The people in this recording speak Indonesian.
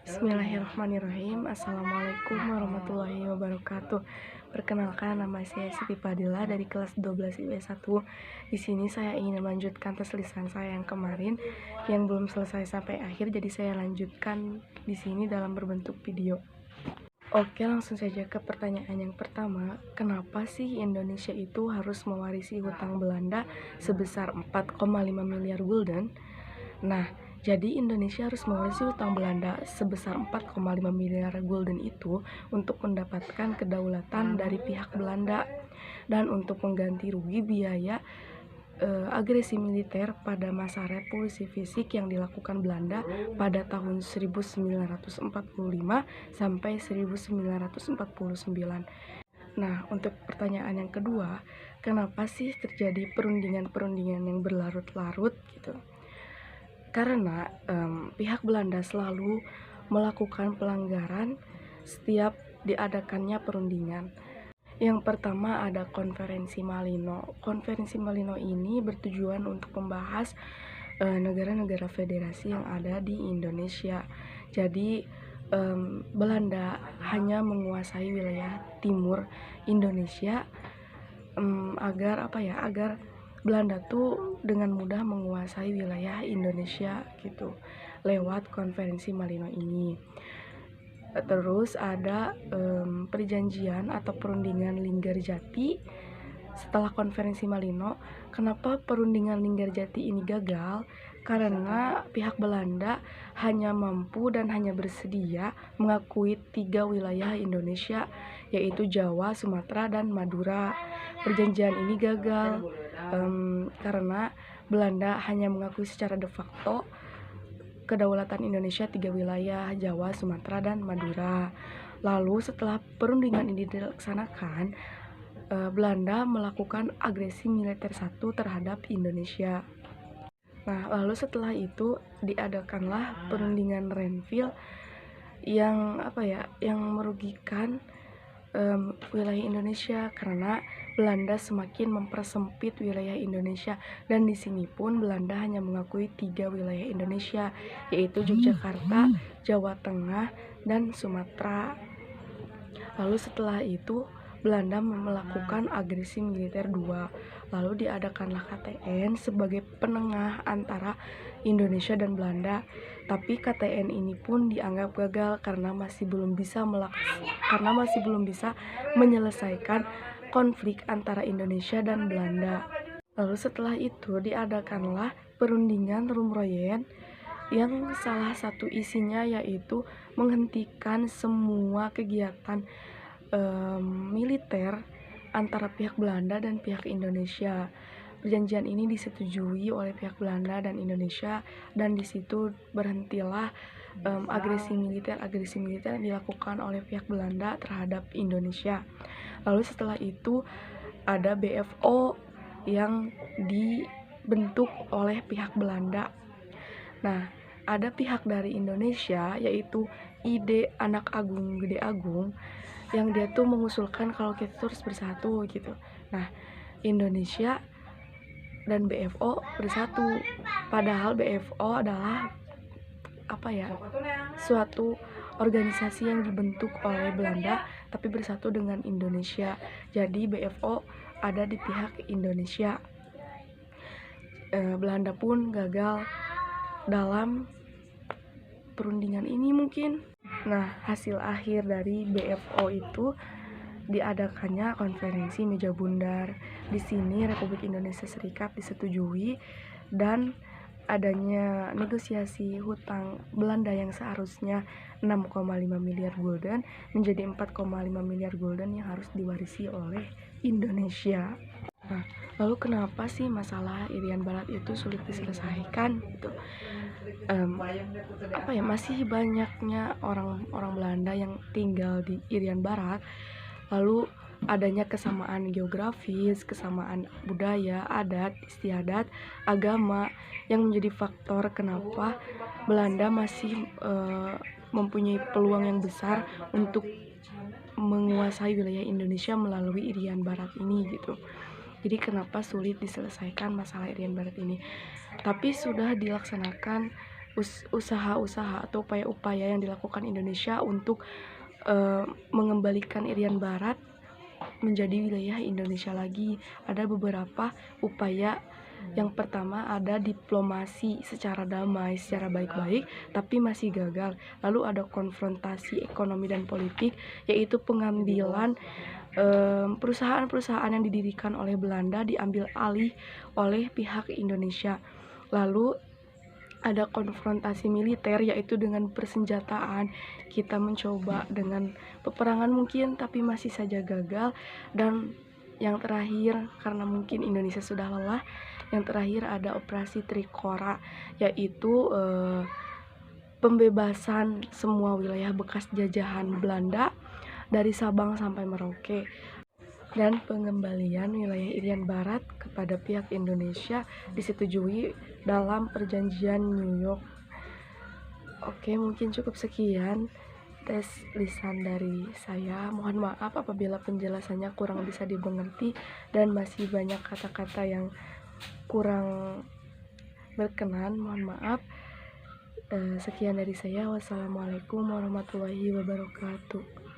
Bismillahirrahmanirrahim. Assalamualaikum warahmatullahi wabarakatuh. Perkenalkan, nama saya Siti Fadila dari kelas 12 IPS 1. Di sini saya ingin melanjutkan tes lisan saya yang kemarin yang belum selesai sampai akhir, jadi saya lanjutkan di sini dalam berbentuk video. Oke, langsung saja ke pertanyaan yang pertama. Kenapa sih Indonesia itu harus mewarisi hutang Belanda sebesar 4,5 miliar gulden? Nah, jadi Indonesia harus mewarisi hutang Belanda sebesar 4,5 miliar gulden itu untuk mendapatkan kedaulatan dari pihak Belanda dan untuk mengganti rugi biaya agresi militer pada masa revolusi fisik yang dilakukan Belanda pada tahun 1945 sampai 1949. Nah, untuk pertanyaan yang kedua, kenapa sih terjadi perundingan-perundingan yang berlarut-larut gitu? Karena pihak Belanda selalu melakukan pelanggaran setiap diadakannya perundingan. Yang pertama ada Konferensi Malino. Konferensi Malino ini bertujuan untuk membahas negara-negara federasi yang ada di Indonesia. Jadi Belanda hanya menguasai wilayah timur Indonesia agar Belanda tuh dengan mudah menguasai wilayah Indonesia gitu lewat Konferensi Malino ini. Terus ada perjanjian atau perundingan Linggarjati setelah Konferensi Malino. Kenapa perundingan Linggarjati ini gagal? Karena pihak Belanda hanya mampu dan hanya bersedia mengakui 3 wilayah Indonesia, yaitu Jawa, Sumatera, dan Madura. Perjanjian ini gagal karena Belanda hanya mengakui secara de facto kedaulatan Indonesia 3 wilayah, Jawa, Sumatera, dan Madura. Lalu setelah perundingan ini dilaksanakan, Belanda melakukan agresi militer 1 terhadap Indonesia. Nah, lalu setelah itu diadakanlah perundingan Renville yang merugikan wilayah Indonesia karena Belanda semakin mempersempit wilayah Indonesia, dan di sini pun Belanda hanya mengakui 3 wilayah Indonesia, yaitu Yogyakarta, Jawa Tengah, dan Sumatera. Lalu setelah itu Belanda melakukan agresi militer 2. Lalu diadakanlah KTN sebagai penengah antara Indonesia dan Belanda. Tapi KTN ini pun dianggap gagal karena masih belum bisa menyelesaikan konflik antara Indonesia dan Belanda. Lalu setelah itu diadakanlah perundingan Rumroyen yang salah satu isinya yaitu menghentikan semua kegiatan militer antara pihak Belanda dan pihak Indonesia. Perjanjian ini disetujui oleh pihak Belanda dan Indonesia, dan di situ berhentilah agresi militer yang dilakukan oleh pihak Belanda terhadap Indonesia. Lalu setelah itu ada BFO yang dibentuk oleh pihak Belanda. Nah, ada pihak dari Indonesia yaitu Ide Anak Agung Gede Agung yang dia tuh mengusulkan kalau kita tuh harus bersatu gitu. Nah, Indonesia dan BFO bersatu, padahal BFO adalah suatu organisasi yang dibentuk oleh Belanda tapi bersatu dengan Indonesia. Jadi BFO ada di pihak Indonesia. Belanda pun gagal dalam perundingan ini mungkin. Nah, hasil akhir dari BFO itu diadakannya konferensi meja bundar. Di sini Republik Indonesia Serikat disetujui dan adanya negosiasi hutang Belanda yang seharusnya 6,5 miliar gulden menjadi 4,5 miliar gulden yang harus diwarisi oleh Indonesia. Nah, lalu kenapa sih masalah Irian Barat itu sulit diselesaikan gitu? Masih banyaknya orang Belanda yang tinggal di Irian Barat, lalu adanya kesamaan geografis, kesamaan budaya, adat, istiadat, agama yang menjadi faktor kenapa Belanda masih mempunyai peluang yang besar untuk menguasai wilayah Indonesia melalui Irian Barat ini gitu. Jadi kenapa sulit diselesaikan masalah Irian Barat ini? Tapi sudah dilaksanakan usaha-usaha atau upaya-upaya yang dilakukan Indonesia untuk mengembalikan Irian Barat menjadi wilayah Indonesia lagi. Ada beberapa upaya. Yang pertama ada diplomasi secara damai, secara baik-baik, tapi masih gagal. Lalu ada konfrontasi ekonomi dan politik, yaitu pengambilan perusahaan-perusahaan yang didirikan oleh Belanda diambil alih oleh pihak Indonesia. Lalu ada konfrontasi militer, yaitu dengan persenjataan. Kita mencoba dengan peperangan mungkin, tapi masih saja gagal. Dan yang terakhir, karena mungkin Indonesia sudah lelah, yang terakhir ada operasi Trikora, yaitu pembebasan semua wilayah bekas jajahan Belanda dari Sabang sampai Merauke, dan pengembalian wilayah Irian Barat kepada pihak Indonesia disetujui dalam perjanjian New York. Oke, mungkin cukup sekian tes lisan dari saya. Mohon maaf apabila penjelasannya kurang bisa dimengerti dan masih banyak kata-kata yang kurang berkenan. Mohon maaf. Sekian dari saya. Wassalamualaikum warahmatullahi wabarakatuh.